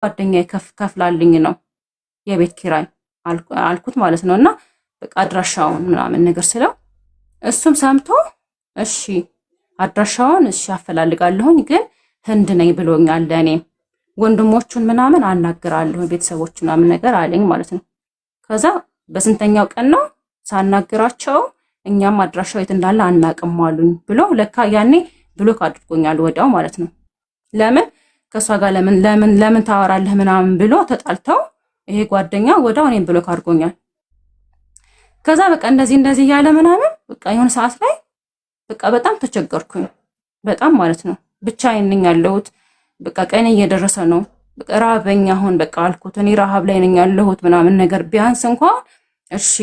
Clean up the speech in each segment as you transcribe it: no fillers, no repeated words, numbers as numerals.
ጓደኛዬ ከፍላልኝ ነው የቤት ኪራይ አልኩት ማለት ነው። እና በቃ አድራሻውን ምናምን ነገር ስለው እሱም ሰምቶ እሺ አድራሻውን እሺ አፈላልጋለሁኝ ግን ህንድ ነኝ ብሎኛል። እኔም ወንድሞቹን ምናምን አናግራለሁ ቤተሰቦቹ ምናምን ነገር አለኝ ማለት ነው። ከዛ በስንተኛው ቀን ነው ሳናግራቸው እኛም አድራሻው የት እንዳለ አናቅም አሉኝ ብሎ ለካ ያኔ ብሎክ አድርጎኛል ወዲያው ማለት ነው። ለምን ከሷ ጋር ለምን ታወራለህ ምናምን ብሎ ተጣልተው ይሄ ጓደኛ ወዲያው እኔም ብሎክ አድርጎኛል። ከዛ በቃ እንደዚህ ያለ ምናምን በቃ የሆነ ሰዓት ላይ በቃ በጣም ተቸገርኩኝ በጣም ማለት ነው። ብቻዬን ነኝ ያለሁት በቃ ቀን እየደረሰ ነው። በቃ ራበኛ አሁን በቃ አልኩት እኔ ረሃብ ላይ ነኝ ያለሁት ምናምን ነገር ቢያንስ እንኳን እሺ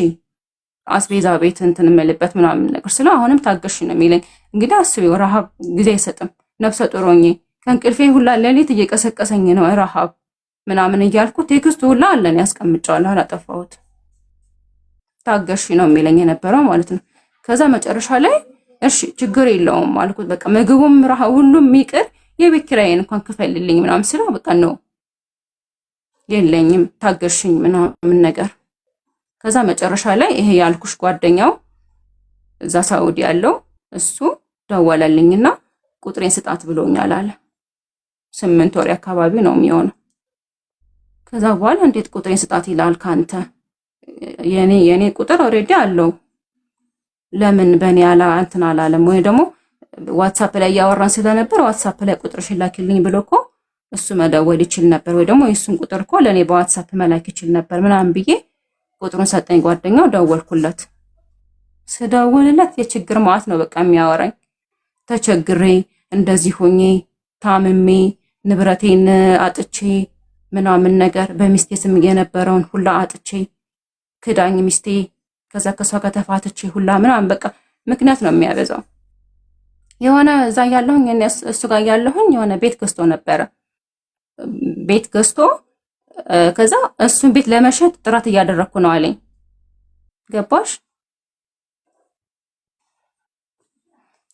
አስቤዛ ቤት እንትን እምልበት ምናምን ነገር ስለ አሁንም ታገሽ ነው የሚለኝ። እንግዲህ አስቢው ረሃብ ጊዜ አይሰጥም። ነፍሰ ጡር ሆኜ ከእንቅልፌ ሁላ ሌሊት እየቀሰቀሰኝ ነው ረሃብ ምናምን እያልኩ ቴክስት ሁላ አለን ያስቀምጫለሁ አላጠፋሁት። ታገሽ ነው የሚለኝ የነበረው ማለት ነው። ከዛ መጨረሻ ላይ እሺ ችግር የለውም አልኩት። በቃ ምግቡም ሁሉም ይቅር የቤት ኪራዬን እንኳን ክፈልልኝ ምናምን ስለው በቃ ነው የለኝም ታገሽኝ ምናምን ነገር። ከዛ መጨረሻ ላይ ይሄ ያልኩሽ ጓደኛው እዛ ሳውዲ ያለው እሱ ደወለልኝና ቁጥሬን ስጣት ብሎኛል አለ። 8 ወር አካባቢ ነው የሚሆነው። ከዛ በኋላ እንዴት ቁጥሬን ስጣት ይላል ካንተ የኔ ቁጥር ኦሬዲ አለው ለምን በእኔ እንትን አላለም ወይ ደግሞ ዋትስአፕ ላይ ያወራን ስለነበር ዋትስአፕ ላይ ቁጥርሽን ላኪልኝ ብሎ እኮ እሱ መደወል ይችል ነበር ወይ ደግሞ የሱን ቁጥር እኮ ለኔ በዋትስአፕ መላክ ይችል ነበር ምናምን ብዬ ቁጥሩን ሰጠኝ ጓደኛው። ደወልኩለት። ስደውልለት የችግር ማት ነው በቃ የሚያወራኝ። ተቸግሬ እንደዚህ ሆኜ ታምሜ ንብረቴን አጥቼ ምናምን ነገር በሚስቴ ስም የነበረውን ሁላ አጥቼ ክዳኝ ሚስቴ ከዛ ከሷ ጋር ተፋትቼ ሁላ ምናምን በቃ ምክንያት ነው የሚያበዛው። የሆነ እዛ ያለሁኝ እሱ ጋር ያለሁኝ የሆነ ቤት ገዝቶ ነበረ። ቤት ገዝቶ ከዛ እሱን ቤት ለመሸጥ ጥረት እያደረኩ ነው አለኝ። ገባሽ?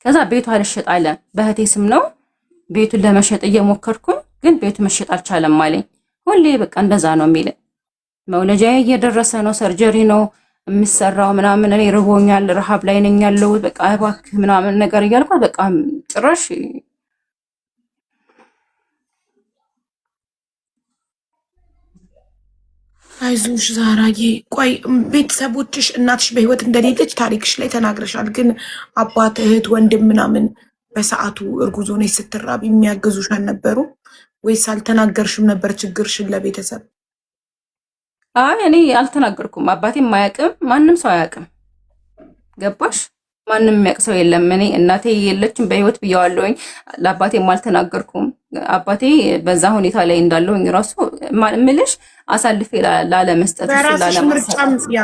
ከዛ ቤቱ አልሸጥ አለ። በእህቴ ስም ነው ቤቱን ለመሸጥ እየሞከርኩኝ ግን ቤቱ መሸጥ አልቻለም አለኝ። ሁሌ በቃ እንደዛ ነው የሚለኝ። መውለጃዬ እየደረሰ ነው፣ ሰርጀሪ ነው የሚሰራው ምናምን እኔ ርቦኛል፣ ረሃብ ላይ ነኝ ያለሁት በቃ እባክህ ምናምን ነገር እያልኳት በቃ ጭራሽ አይዞሽ ዛራዬ። ቆይ ቤተሰቦችሽ እናትሽ በህይወት እንደሌለች ታሪክሽ ላይ ተናግረሻል። ግን አባት፣ እህት፣ ወንድም ምናምን በሰዓቱ እርጉዝ ሆነሽ ስትራቢ የሚያግዙሽ አልነበሩ ወይስ አልተናገርሽም ነበር ችግርሽን ለቤተሰብ? አይ እኔ አልተናገርኩም። አባቴም አያውቅም፣ ማንም ሰው አያውቅም። ገባሽ? ማንም የሚያውቅ ሰው የለም። እኔ እናቴ የለችም በህይወት ብየዋለሁኝ። ለአባቴም አልተናገርኩም። አባቴ በዛ ሁኔታ ላይ እንዳለሁኝ ራሱ ምልሽ አሳልፌ ላለመስጠት በራስሽ ምርጫም ያ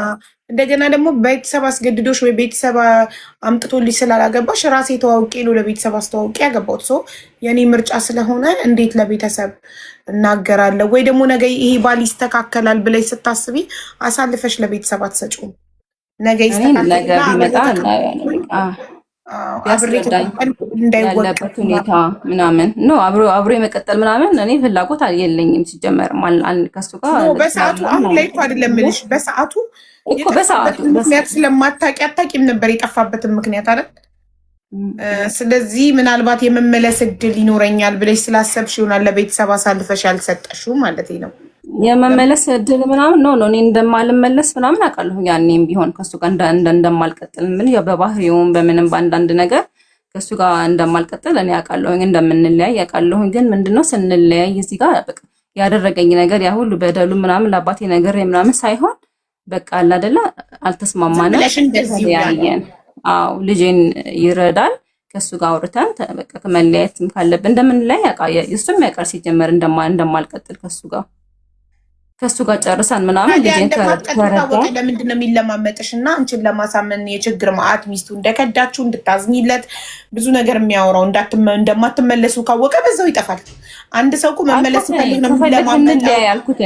እንደገና ደግሞ ቤተሰብ አስገድዶሽ ወይ ቤተሰብ አምጥቶልሽ ስላላገባሽ ራሴ ተዋውቄ ነው ለቤተሰብ አስተዋውቄ ያገባሁት። ሰው የኔ ምርጫ ስለሆነ እንዴት ለቤተሰብ እናገራለሁ? ወይ ደግሞ ነገ ይሄ ባል ይስተካከላል ብለሽ ስታስቢ አሳልፈሽ ለቤተሰብ አትሰጪውም። ነገ ይስተካከላል ያለበት ሁኔታ ምናምን ነው አብሮ የመቀጠል ምናምን እኔ ፍላጎት የለኝም። ሲጀመር ከሱ ጋር በሰዓቱ አሁን ላይ እኮ አይደለም የምልሽ በሰዓቱ ምክንያት ስለማታውቂ አታውቂም ነበር የጠፋበትን ምክንያት አይደል? ስለዚህ ምናልባት የመመለስ እድል ይኖረኛል ብለሽ ስላሰብሽ ይሆናል ለቤተሰብ አሳልፈሽ ያልሰጠሽው ማለት ነው። የመመለስ እድል ምናምን ነው እኔ እንደማልመለስ ምናምን አውቃለሁ። ያኔም ቢሆን ከሱ ጋር እንደማልቀጥል ምን ያው በባህሪውም በምንም በአንዳንድ ነገር ከሱ ጋር እንደማልቀጥል እኔ አውቃለሁ። እንደምንለያይ አውቃለሁ። ግን ምንድነው ስንለያይ እዚህ ጋር በቃ ያደረገኝ ነገር ያ ሁሉ በደሉ ምናምን ለአባቴ ነገር ምናምን ሳይሆን በቃ አለ አይደለ አልተስማማንም። ያየን አው ልጄን ይረዳል ከሱ ጋር አውርተን በቃ ከመለያየትም ካለብን እንደምንለያይ እሱም ያውቃል ሲጀመር እንደማልቀጥል ከሱ ጋር ጨርሰን ምናምን ልጄን ተረዳ። ለምንድን ነው የሚለማመጥሽ እና አንቺን ለማሳመን የችግር ማአት ሚስቱ እንደከዳችሁ እንድታዝኝለት ብዙ ነገር የሚያወራው እንደማትመለሱ ካወቀ በዛው ይጠፋል። አንድ ሰው እኮ መመለስ ፈልግ ነው የሚለማመጥ ያልኩት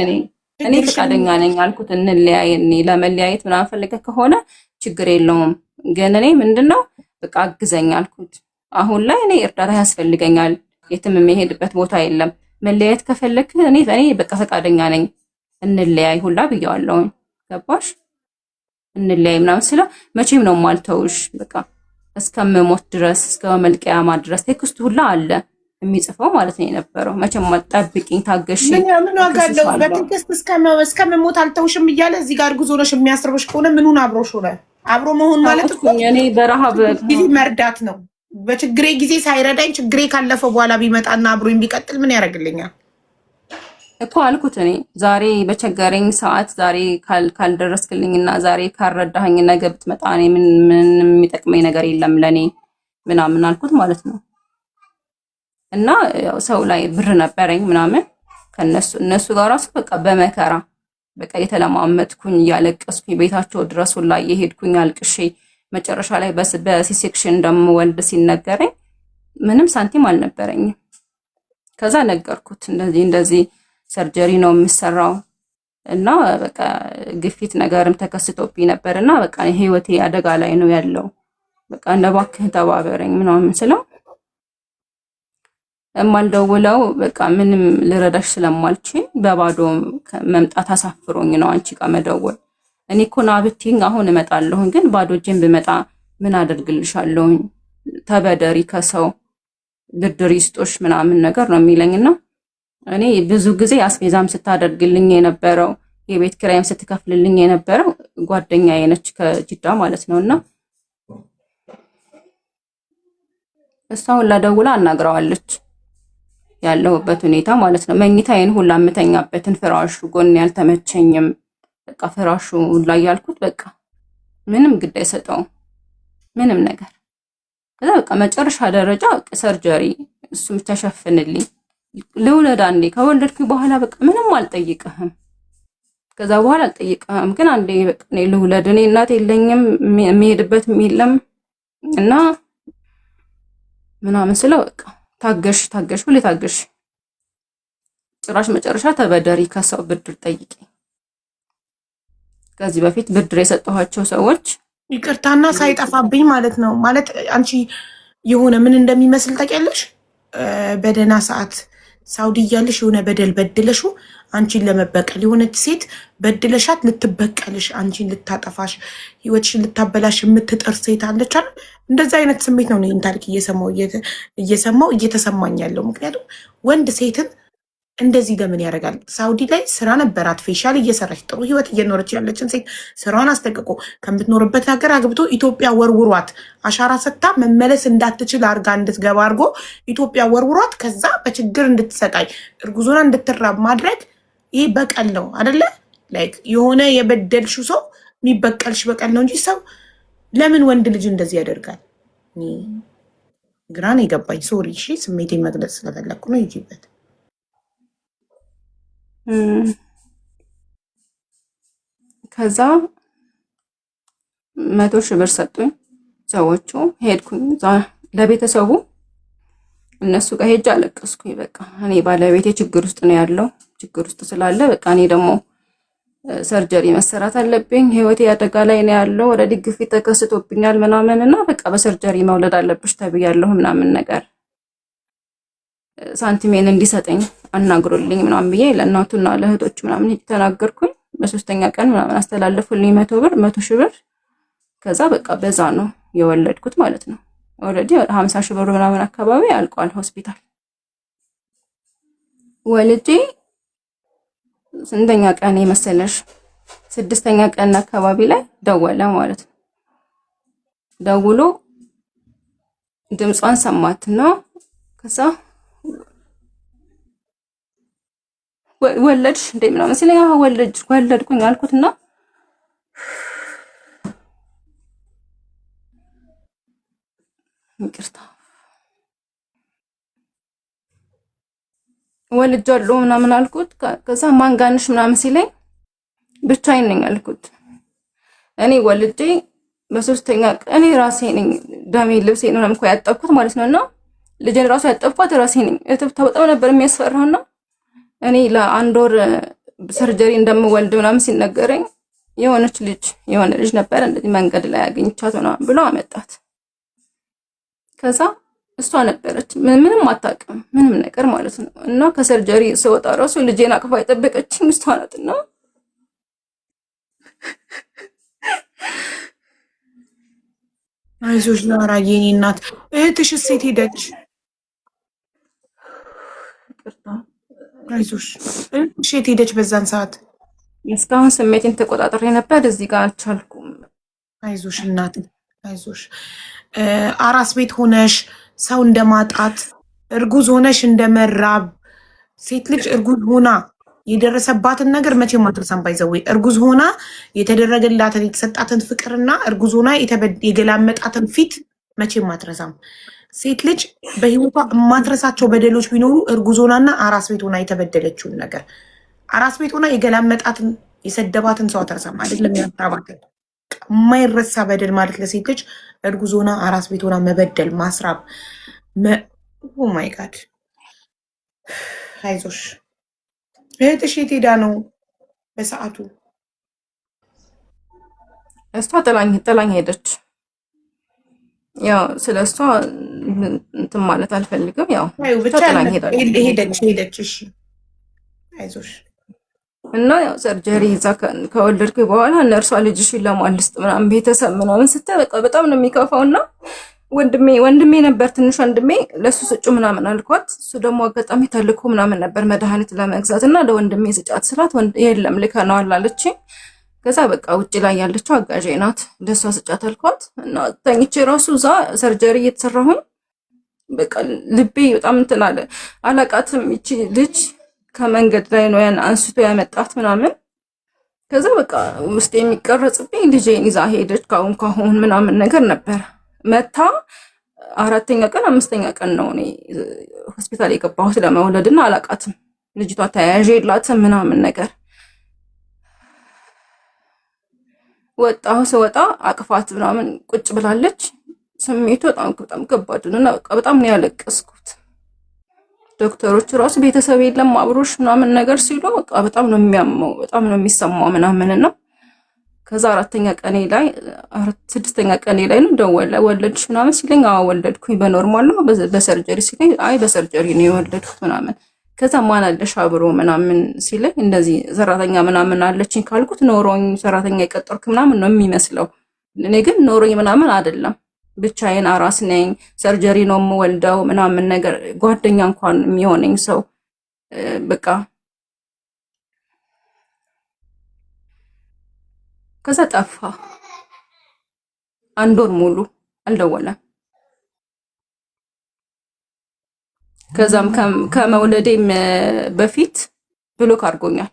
እኔ ፈቃደኛ ነኝ አልኩት። እንለያይ ለመለያየት ምናምን ፈልገ ከሆነ ችግር የለውም ግን እኔ ምንድነው በቃ አግዘኝ አልኩት። አሁን ላይ እኔ እርዳታ ያስፈልገኛል፣ የትም የሚሄድበት ቦታ የለም። መለያየት ከፈለክ እኔ በቃ ፈቃደኛ ነኝ እንለያይ ሁላ ብየዋለሁ። ገባሽ? እንለያይ ምናምን ስለው መቼም ነው ማልተውሽ በቃ እስከምሞት ድረስ እስከ መልቂያማ ድረስ ቴክስቱ ሁላ አለ የሚጽፈው ማለት ነው የነበረው። መቼም ጠብቂኝ፣ ታገሺ፣ ምን ዋጋ አለው? በቴክስት እስከምሞት አልተውሽም እያለ እዚህ ጋር ጉዞ ነሽ የሚያስርብሽ ከሆነ ምኑን አብሮሽ ሆነ? አብሮ መሆን ማለት እኮ እኔ በረሃብ ጊዜ መርዳት ነው። በችግሬ ጊዜ ሳይረዳኝ ችግሬ ካለፈ በኋላ ቢመጣና አብሮኝ ቢቀጥል ምን ያደርግልኛል እኮ አልኩት። እኔ ዛሬ በቸገረኝ ሰዓት ዛሬ ካልደረስክልኝና ዛሬ ካልረዳኸኝ ነገ ብትመጣ እኔ ምን የሚጠቅመኝ ነገር የለም ለኔ ምናምን አልኩት ማለት ነው። እና ያው ሰው ላይ ብር ነበረኝ ምናምን እነሱ ጋር ራሱ በቃ በመከራ በቃ የተለማመጥኩኝ እያለቀስኩኝ ቤታቸው ድረስ ሁላ እየሄድኩኝ አልቅሼ መጨረሻ ላይ በሲሴክሽን እንደምወልድ ሲነገረኝ ምንም ሳንቲም አልነበረኝም። ከዛ ነገርኩት እንደዚህ ሰርጀሪ ነው የሚሰራው እና በቃ ግፊት ነገርም ተከስቶብኝ ነበርና በቃ ህይወቴ አደጋ ላይ ነው ያለው፣ በቃ እባክህ ተባበረኝ ምናምን ስለው እማልደውለው በቃ ምንም ልረዳሽ ስለማልችል በባዶ መምጣት አሳፍሮኝ ነው አንቺ ጋር መደወል። እኔ እኮ ና ብትይኝ አሁን እመጣለሁ፣ ግን ባዶ እጄን ብመጣ ምን አደርግልሻለሁ? ተበደሪ ከሰው ብድር ይስጦሽ ምናምን ነገር ነው የሚለኝና እኔ ብዙ ጊዜ አስቤዛም ስታደርግልኝ የነበረው የቤት ኪራይም ስትከፍልልኝ የነበረው ጓደኛዬ ነች ከጅዳ ማለት ነውና እሷ ሁላ ደውላ አናግረዋለች ያለሁበት ሁኔታ ማለት ነው። መኝታዬን ሁላ የምተኛበትን ፍራሹ ጎን ያልተመቸኝም በቃ ፍራሹ ላይ ያልኩት በቃ ምንም ግድ አይሰጠውም ምንም ነገር። ከዛ በቃ መጨረሻ ደረጃ ሰርጀሪ እሱም ተሸፍንልኝ ልውለድ አንዴ ከወለድኩ በኋላ በቃ ምንም አልጠይቅህም፣ ከዛ በኋላ አልጠይቅህም፣ ግን አንዴ በቃ እኔ ልውለድ፣ እኔ እናት የለኝም የሚሄድበት የለም እና ምናምን ስለው በቃ ታገሽ ሁሌ ታገሽ፣ ጭራሽ መጨረሻ ተበደሪ ከሰው ብድር ጠይቂ። ከዚህ በፊት ብድር የሰጠኋቸው ሰዎች ይቅርታና ሳይጠፋብኝ ማለት ነው። ማለት አንቺ የሆነ ምን እንደሚመስል ታውቂያለሽ? በደህና ሰዓት ሳውዲ እያለሽ የሆነ በደል በድለሹ አንቺን ለመበቀል የሆነች ሴት በድለሻት ልትበቀልሽ አንቺን ልታጠፋሽ ህይወትሽን ልታበላሽ የምትጥር ሴት አለች አይደል? እንደዛ አይነት ስሜት ነው ይህን ታሪክ እየሰማው እየተሰማኝ ያለው። ምክንያቱም ወንድ ሴትን እንደዚህ ለምን ያደርጋል? ሳውዲ ላይ ስራ ነበራት፣ ፌሻል እየሰራች ጥሩ ህይወት እየኖረች ያለችን ሴት ስራዋን አስጠቅቆ ከምትኖርበት ሀገር አግብቶ ኢትዮጵያ ወርውሯት አሻራ ሰጥታ መመለስ እንዳትችል አርጋ እንድትገባ አድርጎ ኢትዮጵያ ወርውሯት ከዛ በችግር እንድትሰቃይ እርጉዞና እንድትራብ ማድረግ ይሄ በቀል ነው አደለ? ላይክ የሆነ የበደልሽው ሰው የሚበቀልሽ በቀል ነው እንጂ ሰው ለምን ወንድ ልጅ እንደዚህ ያደርጋል? ግራን የገባኝ ሶሪ። እሺ ስሜቴን መግለጽ ስለፈለኩ ነው። ይጂበት ከዛ 100,000 ብር ሰጡኝ ሰዎቹ። ሄድኩኝ ለቤተሰቡ እነሱ ጋር ሄጄ አለቀስኩኝ። በቃ እኔ ባለቤቴ ችግር ውስጥ ነው ያለው፣ ችግር ውስጥ ስላለ በቃ እኔ ደግሞ ሰርጀሪ መሰራት አለብኝ፣ ህይወቴ አደጋ ላይ ነው ያለው፣ ኦልሬዲ ግፊት ተከስቶብኛል ምናምን እና በቃ በሰርጀሪ መውለድ አለብሽ ተብያለሁ ምናምን ነገር ሳንቲሜን እንዲሰጠኝ አናግሮልኝ ምናምን ብዬ ለእናቱና ለእህቶች ምናምን ተናገርኩኝ። በሶስተኛ ቀን ምናምን አስተላለፉልኝ 100,000 ብር። ከዛ በቃ በዛ ነው የወለድኩት ማለት ነው። ኦልሬዲ 50,000 ብር ምናምን አካባቢ አልቋል ሆስፒታል ወልጄ። ስንተኛ ቀን የመሰለሽ? 6ኛ ቀን አካባቢ ላይ ደወለ ማለት ነው። ደውሎ ድምጿን ሰማትና ከዛ ወለድሽ እንዴ ምናምን ሲለኝ ወለድኩኝ አልኩትና ይቅርታ ወልጃለሁ ምናምን አልኩት። ከዛ ማን ጋር ነሽ ምናምን ሲለኝ ብቻዬን ነኝ አልኩት። እኔ ወልጄ በሶስተኛ ቀን ራሴ ነኝ ደሜ ልብሴ ነው ምናምን እኮ ያጠብኩት ማለት ነውና ልጄን ራሱ ያጠብኳት ራሴ ነኝ። ተውጣው ነበር የሚያስፈራውና እኔ ለአንድ ወር ሰርጀሪ እንደምወልድ ምናምን ሲነገረኝ የሆነ ልጅ ነበር እንደዚህ መንገድ ላይ አግኝቻት ምናምን ብሎ አመጣት። ከዛ እሷ ነበረች ምንም አታውቅም ምንም ነገር ማለት ነው። እና ከሰርጀሪ ስወጣ ራሱ ልጄን አቅፋ የጠበቀችኝ እሷ ናትና አይዞሽ ላራ የኔ እናት። እህትሽ ሴት ሄደች? አይዞሽ እህትሽ የት ሄደች በዛን ሰዓት? እስካሁን ስሜቴን ተቆጣጥሬ ነበር፣ እዚህ ጋር አልቻልኩም። አይዞሽ እናት አይዞሽ። አራስ ቤት ሆነሽ ሰው እንደማጣት፣ እርጉዝ ሆነሽ እንደመራብ፣ ሴት ልጅ እርጉዝ ሆና የደረሰባትን ነገር መቼም አትረሳም። ባይዘዌ እርጉዝ ሆና የተደረገላትን የተሰጣትን ፍቅርና እርጉዝ ሆና የገላመጣትን ፊት መቼም አትረሳም። ሴት ልጅ በህይወቷ የማትረሳቸው በደሎች ቢኖሩ እርጉዝ ሆናና አራስ ቤት ሆና የተበደለችውን ነገር፣ አራስ ቤት ሆና የገላመጣትን የሰደባትን ሰው አትረሳም። አይደለም ያራባትን የማይረሳ በደል ማለት ለሴት ልጅ እርጉዝ ሆና አራስ ቤት ሆና መበደል፣ ማስራብ። ኦ ማይ ጋድ። አይዞሽ እህትሽ የት ሄዳ ነው በሰዓቱ? እሷ ጥላኝ ሄደች። ያው ስለ እሷ እንትን ማለት አልፈልግም። ያው ብቻ ሄደች። እሺ አይዞሽ። እና ያው ሰርጀሪ ይዛ ከወለድኩ በኋላ እነርሷ ልጅሽን ለማን ልስጥ ምናምን ቤተሰብ ምናምን ስትል በቃ በጣም ነው የሚከፋው። እና ወንድሜ ነበር ትንሽ ወንድሜ፣ ለሱ ስጩ ምናምን አልኳት። እሱ ደግሞ አጋጣሚ ተልኮ ምናምን ነበር መድኃኒት ለመግዛት እና ለወንድሜ ስጫት ስላት የለም ልከነዋል አለችኝ። ከዛ በቃ ውጭ ላይ ያለችው አጋዤ ናት፣ ለሷ ስጫት አልኳት እና ተኝቼ ራሱ እዛ ሰርጀሪ እየተሰራሁኝ በቃ ልቤ በጣም እንትን አለ። አላቃትም ይቺ ልጅ ከመንገድ ላይ ነው ያን አንስቶ ያመጣት ምናምን። ከዛ በቃ ውስጥ የሚቀረጽብኝ ልጄን ይዛ ሄደች ካሁን ምናምን ነገር ነበር። መታ 4ኛ ቀን 5ኛ ቀን ነው እኔ ሆስፒታል የገባሁት ለመውለድና አላቃትም ልጅቷ ተያያዥ የላትም ምናምን ነገር። ስወጣ አቅፋት ምናምን ቁጭ ብላለች። ስሜቱ በጣም ከባድ ነው እና በቃ በጣም ነው ያለቀስኩት። ዶክተሮች ራሱ ቤተሰብ የለም አብሮሽ ምናምን ነገር ሲሉ በቃ በጣም ነው የሚያመው፣ በጣም ነው የሚሰማው ምናምን ነው። ከዛ 6ኛ ቀኔ ላይ ነው ደወለ። ወለድሽ ምናምን ሲለኝ አዎ ወለድኩኝ፣ በኖርማል ነው በሰርጀሪ ሲለኝ አይ በሰርጀሪ ነው የወለድኩት ምናምን። ከዛ ማን አለሽ አብሮ ምናምን ሲለኝ እንደዚህ ሰራተኛ ምናምን አለችኝ ካልኩት ኖሮኝ ሰራተኛ የቀጠርኩ ምናምን ነው የሚመስለው። እኔ ግን ኖሮኝ ምናምን አይደለም፣ ብቻዬን አራስ ነኝ፣ ሰርጀሪ ነው የምወልደው ምናምን ነገር። ጓደኛ እንኳን የሚሆነኝ ሰው በቃ ከዛ ጠፋ። 1 ወር ሙሉ አልደወለም። ከዛም ከመውለዴም በፊት ብሎክ አድርጎኛል።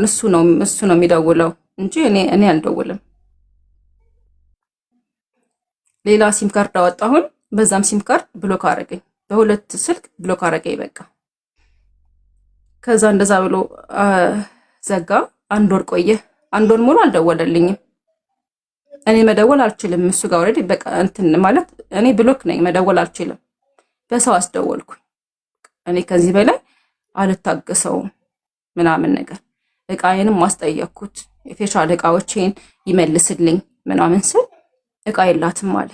እሱ ነው የሚደውለው እንጂ እኔ አልደውልም። ሌላ ሲም ካርድ አወጣሁኝ። በዛም ሲም ካርድ ብሎክ አረገኝ። በ2 ስልክ ብሎክ አረገኝ በቃ። ከዛ እንደዛ ብሎ ዘጋ። 1 ወር ቆየ። 1 ወር ሙሉ አልደወለልኝም። እኔ መደወል አልችልም እሱ ጋር ኦልሬዲ በቃ እንትን ማለት እኔ ብሎክ ነኝ፣ መደወል አልችልም። በሰው አስደወልኩኝ። እኔ ከዚህ በላይ አልታገሰውም ምናምን ነገር። እቃዬንም ማስጠየቅኩት፣ የፌሻል እቃዎቼን ይመልስልኝ ምናምን ስል እቃ የላትም አለ።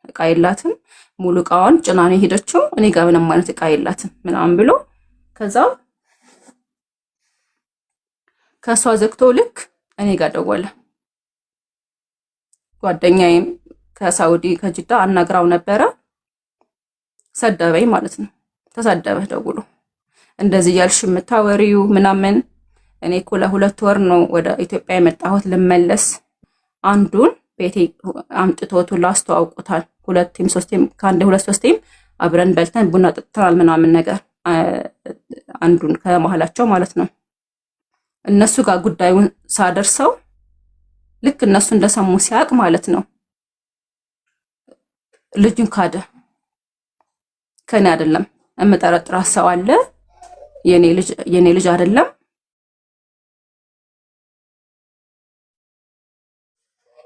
እቃ የላትም፣ ሙሉ እቃዋን ጭና ነው ሄደችው። እኔ ጋር ምንም አይነት እቃ የላትም ምናምን ብሎ ከዛ ከሷ ዘግቶ ልክ እኔ ጋር ደወለ። ጓደኛዬም ከሳውዲ ከጅዳ አናግራው ነበረ። ሰደበኝ ማለት ነው። ተሳደበ ደውሎ እንደዚህ ያልሽ የምታወሪው ምናምን። እኔ እኮ ለ2 ወር ነው ወደ ኢትዮጵያ የመጣሁት ልመለስ። አንዱን ቤቴ አምጥቶቱ ላስተዋውቁታል። 2-3 ከአንድ 2-3 አብረን በልተን ቡና ጠጥተናል ምናምን ነገር። አንዱን ከመሀላቸው ማለት ነው። እነሱ ጋር ጉዳዩን ሳደርሰው ልክ እነሱ እንደሰሙ ሲያቅ ማለት ነው ልጁን ካደ። ከኔ አይደለም እምጠረጥራት ሰው አለ፣ የኔ ልጅ አይደለም።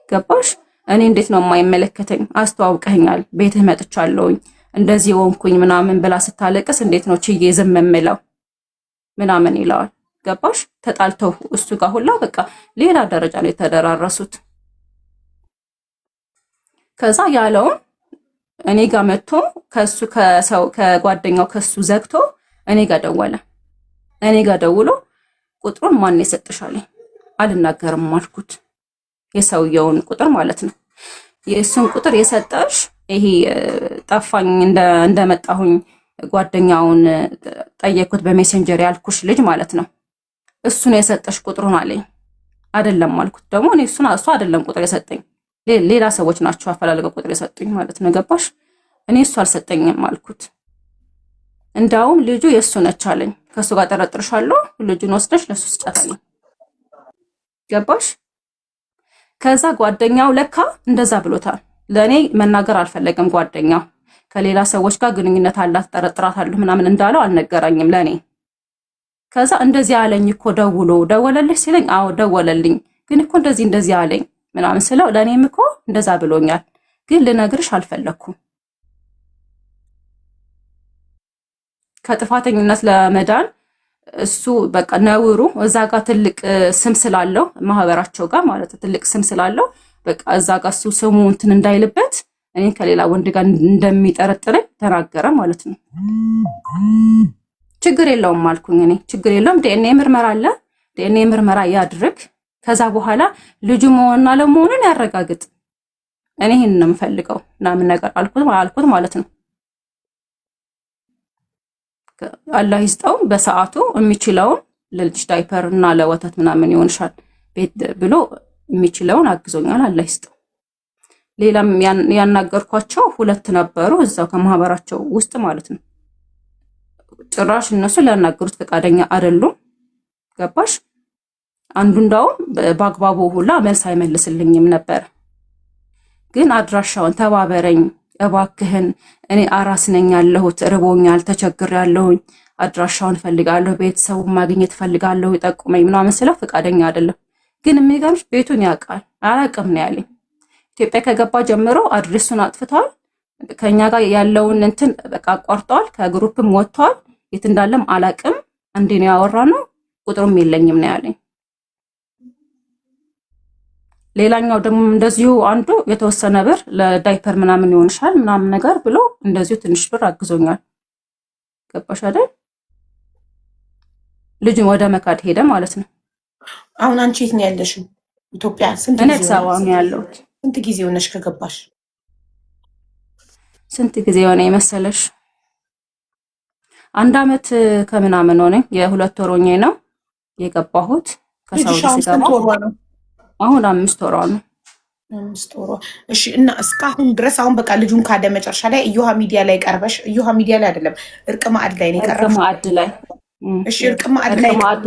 ገባሽ? እኔ እንዴት ነው የማይመለከተኝ? አስተዋውቀኛል፣ ቤትህ መጥቻለሁኝ፣ እንደዚህ ወንኩኝ ምናምን ብላ ስታለቅስ እንዴት ነው ችዬ ዝም የምለው ምናምን ይለዋል። ገባሽ? ተጣልተው እሱ ጋር ሁላ በቃ ሌላ ደረጃ ነው የተደራረሱት። ከዛ ያለውን እኔ ጋር መጥቶ ከጓደኛው ከሱ ዘግቶ እኔ ጋር ደወለ። እኔ ጋር ደውሎ ቁጥሩን ማን የሰጥሽ አለኝ። አልናገርም አልኩት። የሰውየውን ቁጥር ማለት ነው። የእሱን ቁጥር የሰጠሽ ይሄ ጠፋኝ እንደመጣሁኝ ጓደኛውን ጠየኩት በሜሴንጀር ያልኩሽ ልጅ ማለት ነው። እሱን የሰጠሽ ቁጥሩን አለኝ። አይደለም አልኩት። ደግሞ እኔ እሱ አይደለም ቁጥር የሰጠኝ ሌላ ሰዎች ናቸው አፈላለገው ቁጥር የሰጡኝ ማለት ነው። ገባሽ? እኔ እሱ አልሰጠኝም አልኩት። እንዳውም ልጁ የእሱ ነች አለኝ። ከእሱ ጋር ጠረጥርሻለሁ፣ ልጁን ወስደሽ ለሱ ስጫት አለኝ። ገባሽ? ከዛ ጓደኛው ለካ እንደዛ ብሎታል። ለእኔ መናገር አልፈለገም። ጓደኛው ከሌላ ሰዎች ጋር ግንኙነት አላት ጠረጥራታለሁ ምናምን እንዳለው አልነገረኝም ለእኔ። ከዛ እንደዚህ አለኝ እኮ ደወለልሽ ሲለኝ፣ አዎ ደወለልኝ፣ ግን እኮ እንደዚህ አለኝ ምናምን ስለው ለእኔም እኮ እንደዛ ብሎኛል፣ ግን ልነግርሽ አልፈለኩም። ከጥፋተኝነት ለመዳን እሱ በቃ ነውሩ እዛ ጋር ትልቅ ስም ስላለው ማህበራቸው ጋር ማለት ትልቅ ስም ስላለው በቃ እዛ ጋር እሱ ስሙ እንትን እንዳይልበት እኔ ከሌላ ወንድ ጋር እንደሚጠረጥረኝ ተናገረ ማለት ነው። ችግር የለውም አልኩኝ እኔ። ችግር የለውም ዲኤንኤ ምርመራ አለ፣ ዲኤንኤ ምርመራ ያድርግ። ከዛ በኋላ ልጁ መሆንና ለመሆኑን ያረጋግጥ። እኔ ይሄን ነው የምፈልገው ምናምን ነገር አልኩት ማለት ነው። አላህ ይስጠው በሰዓቱ የሚችለውን ለልጅ ዳይፐር እና ለወተት ምናምን ይሆንሻል ቤት ብሎ የሚችለውን አግዞኛል። አላህ ይስጠው። ሌላም ያናገርኳቸው 2 ነበሩ እዛው ከማህበራቸው ውስጥ ማለት ነው። ጭራሽ እነሱ ሊያናገሩት ፈቃደኛ አይደሉም። ገባሽ? አንዱ እንዳውም በአግባቡ ሁላ መልስ አይመልስልኝም ነበር። ግን አድራሻውን ተባበረኝ እባክህን፣ እኔ አራስ ነኝ ያለሁት፣ ርቦኛል፣ ተቸግሬያለሁኝ፣ አድራሻውን ፈልጋለሁ፣ ቤተሰቡን ማግኘት ፈልጋለሁ፣ ይጠቁመኝ ምናምን ስለው ፈቃደኛ አይደለም። ግን የሚገርምሽ ቤቱን ያውቃል። አላቅም ነው ያለኝ። ኢትዮጵያ ከገባ ጀምሮ አድሬሱን አጥፍቷል። ከኛ ጋር ያለውን እንትን በቃ አቋርጠዋል። ከግሩፕም ወጥተዋል። የት እንዳለም አላቅም። አንዴ ነው ያወራነው፣ ቁጥሩም የለኝም ነው ያለኝ። ሌላኛው ደግሞ እንደዚሁ አንዱ የተወሰነ ብር ለዳይፐር ምናምን ይሆንሻል ምናምን ነገር ብሎ እንደዚሁ ትንሽ ብር አግዞኛል። ገባሽ አይደል? ልጁን ወደ መካድ ሄደ ማለት ነው። አሁን አንቺ የት ነው ያለሽው? ኢትዮጵያ? ስንት ጊዜ? አዲስ አበባ ነው ያለሁት። ስንት ጊዜ ሆነሽ ከገባሽ? ስንት ጊዜ ሆነ የመሰለሽ? 1 ዓመት ከምናምን ሆነኝ። የ2 ወር ሆኜ ነው የገባሁት ከሳውዲ ሲገባ። አሁን 5 ወሯ ነው። 5 ወሯ። እሺ። እና እስካሁን ድረስ አሁን በቃ ልጁን ካደ መጨረሻ ላይ እዮሃ ሚዲያ ላይ ቀርበሽ፣ እዮሃ ሚዲያ ላይ አይደለም እርቅ ማዕድ ላይ ነው የቀረበው። እርቅ ማዕድ ላይ እሺ። እርቅ ማዕድ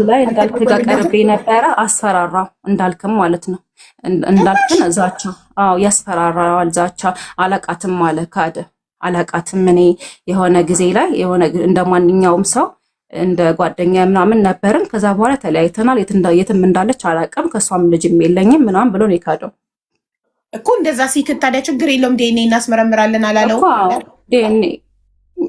ላይ እንዳልክ ጋር ቀርቤ ነበረ። አስፈራራው እንዳልክም ማለት ነው። እንዳልክን ዛቻ፣ አዎ ያስፈራራዋል። ዛቻ አላቃትም አለ፣ ካደ። አላቃትም እኔ የሆነ ጊዜ ላይ የሆነ እንደማንኛውም ሰው እንደ ጓደኛ ምናምን ነበርን። ከዛ በኋላ ተለያይተናል። የትም እንዳለች አላውቅም። ከሷም ልጅም የለኝም ምናምን ብሎ ነው የካደው እኮ። እንደዛ ሲክት ታዲያ ችግር የለውም ዲኤንኤ እናስመረምራለን አላለው? ዲኤንኤ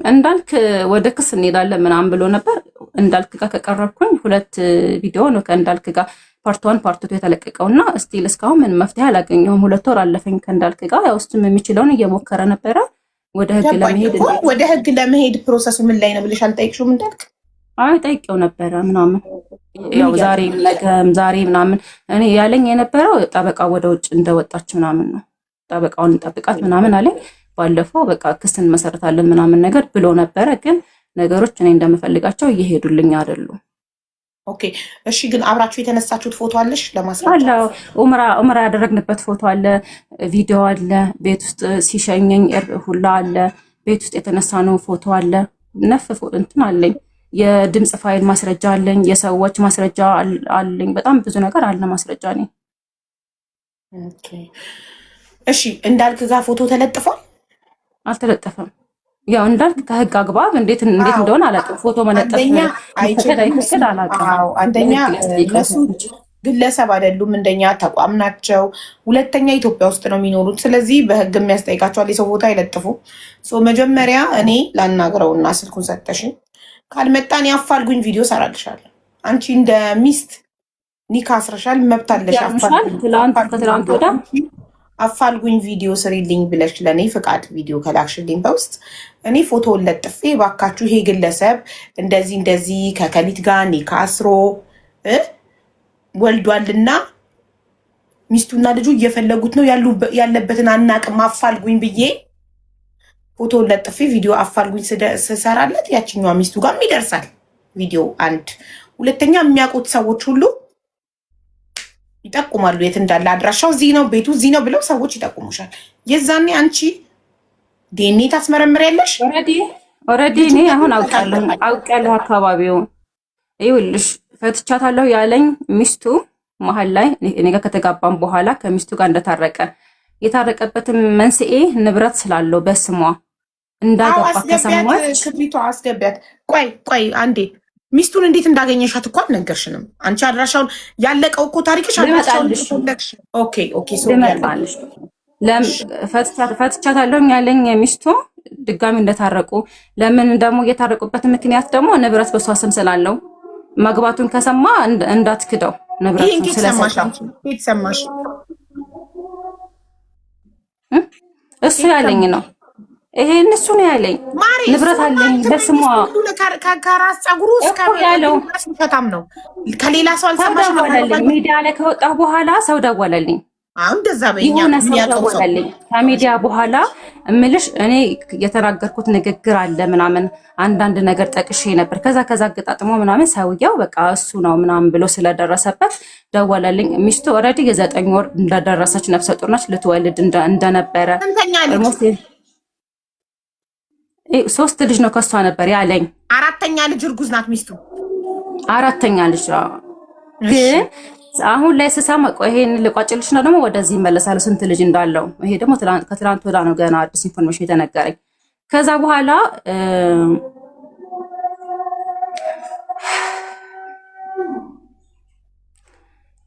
እንዳልክ ወደ ክስ እንሄዳለን ምናምን ብሎ ነበር። እንዳልክ ጋር ከቀረብኩኝ 2 ቪዲዮ ነው ከእንዳልክ ጋር ፓርት 1 ፓርት 2 የተለቀቀውና ስቲል እስካሁን ምን መፍትሄ አላገኘሁም። 2 ወር አለፈኝ ከእንዳልክ ጋር። ያው እሱም የሚችለውን እየሞከረ ነበረ ወደ ህግ ለመሄድ ፕሮሰሱ ምን ላይ ነው ብለሽ አልጠይቅሽውም እንዳልክ? አይ ጠይቄው ነበረ ምናምን ያው ዛሬ ምናምን እኔ ያለኝ የነበረው ጠበቃ ወደ ውጭ እንደወጣች ምናምን ነው። ጠበቃውን እንጠብቃት ምናምን አለኝ። ባለፈው በቃ ክስ እንመሰርታለን ምናምን ነገር ብሎ ነበረ። ግን ነገሮች እኔ እንደምፈልጋቸው እየሄዱልኝ አይደሉም። ኦኬ እሺ። ግን አብራችሁ የተነሳችሁት ፎቶ አለሽ ለማስረጃ? አለ። ኡምራ ያደረግንበት ፎቶ አለ፣ ቪዲዮ አለ፣ ቤት ውስጥ ሲሸኘኝ ሁላ አለ፣ ቤት ውስጥ የተነሳ ነው ፎቶ አለ፣ ነፍ እንትን አለኝ፣ የድምጽ ፋይል ማስረጃ አለኝ፣ የሰዎች ማስረጃ አለኝ፣ በጣም ብዙ ነገር አለ ማስረጃ ነኝ። ኦኬ እሺ። እንዳልክ ጋር ፎቶ ተለጥፏል? አልተለጠፈም። ያው እንዳልክ ከህግ አግባብ እንዴት እንደሆነ አላውቅም። ፎቶ መለጠፍ አይፈቀድ አላውቅም። አንደኛ እነሱ ግለሰብ አይደሉም፣ እንደኛ ተቋም ናቸው። ሁለተኛ ኢትዮጵያ ውስጥ ነው የሚኖሩት። ስለዚህ በህግ የሚያስጠይቃቸዋል። የሰው ፎቶ አይለጥፉ። መጀመሪያ እኔ ላናግረውና ስልኩን ሰጠሽኝ ካልመጣን ያፋልጉኝ ቪዲዮ ሰራልሻለሁ። አንቺ እንደ ሚስት ኒካ አስረሻል፣ መብት አለሽ። ከትላንት ወዲያ አፋልጉኝ ቪዲዮ ስሪልኝ ብለሽ ለእኔ ፍቃድ ቪዲዮ ከላክሽልኝ በውስጥ እኔ ፎቶውን ለጥፌ ባካችሁ ይሄ ግለሰብ እንደዚህ እንደዚህ ከከሊት ጋር ኒካ አስሮ ወልዷልና ሚስቱና ልጁ እየፈለጉት ነው ያለበትን አናቅም አፋልጉኝ ብዬ ፎቶውን ለጥፌ ቪዲዮ አፋልጉኝ ስሰራለት ያችኛዋ ሚስቱ ጋርም ይደርሳል ቪዲዮ። አንድ ሁለተኛ የሚያውቁት ሰዎች ሁሉ ይጠቁማሉ የት እንዳለ አድራሻው እዚህ ነው ቤቱ እዚህ ነው ብለው ሰዎች ይጠቁሙሻል። የዛኔ አንቺ ዲኤንኤ ታስመረምሪያለሽ። ኦልሬዲ እኔ አሁን አውቃለሁ አካባቢውን። ይኸውልሽ ፈትቻታለሁ ያለኝ ሚስቱ መሀል ላይ እኔ ጋር ከተጋባም በኋላ ከሚስቱ ጋር እንደታረቀ የታረቀበትን መንስኤ ንብረት ስላለው በስሟ እንዳገባ ከሰማች ክብሪቷ አስገቢያት። ቆይ አንዴ ሚስቱን እንዴት እንዳገኘሻት እኮ አልነገርሽንም። አንቺ አድራሻውን ያለቀው እኮ ታሪክሽ አድራሻውን ልትፈልግሽ። ኦኬ ሶ ልመጣልሽ ፈትቻታለሁ ያለኝ ሚስቱ ድጋሚ እንደታረቁ ለምን ደግሞ የታረቁበት ምክንያት ደግሞ ንብረት በሷ ስም ስላለው መግባቱን ከሰማ እንዳትክደው ንብረቱን ስለሰማሽ እሱ ያለኝ ነው። ይሄን እሱ ነው ያለኝ። ንብረት አለኝ በስሟ ከራስ ፀጉሩ እስከ ያለው በጣም ነው። ከሌላ ሰው አልሰማሽ ነው። ሚዲያ ላይ ከወጣሁ በኋላ ሰው ደወለልኝ። አሁን እንደዛ በእኛ ደወለልኝ ከሚዲያ በኋላ እምልሽ እኔ የተናገርኩት ንግግር አለ ምናምን አንዳንድ ነገር ጠቅሼ ነበር። ከዛ አገጣጥሞ ምናምን ሰውየው በቃ እሱ ነው ምናምን ብሎ ስለደረሰበት ደወለልኝ። ሚስቱ ኦልሬዲ የ9 ወር እንደደረሰች ነፍሰ ጡር ነች። ልትወልድ እንደነበረ 3 ልጅ ነው ከሷ ነበር ያለኝ። 4ኛ ልጅ እርጉዝ ናት ሚስቱ። 4ኛ ልጅ ግን አሁን ላይ ስሰማ ቆይ ይሄን ልቋጭልሽ ነው ደግሞ ወደዚህ ይመለሳል ስንት ልጅ እንዳለው። ይሄ ደግሞ ከትላንት ወዳ ነው ገና አዲስ ኢንፎርሜሽን የተነገረኝ። ከዛ በኋላ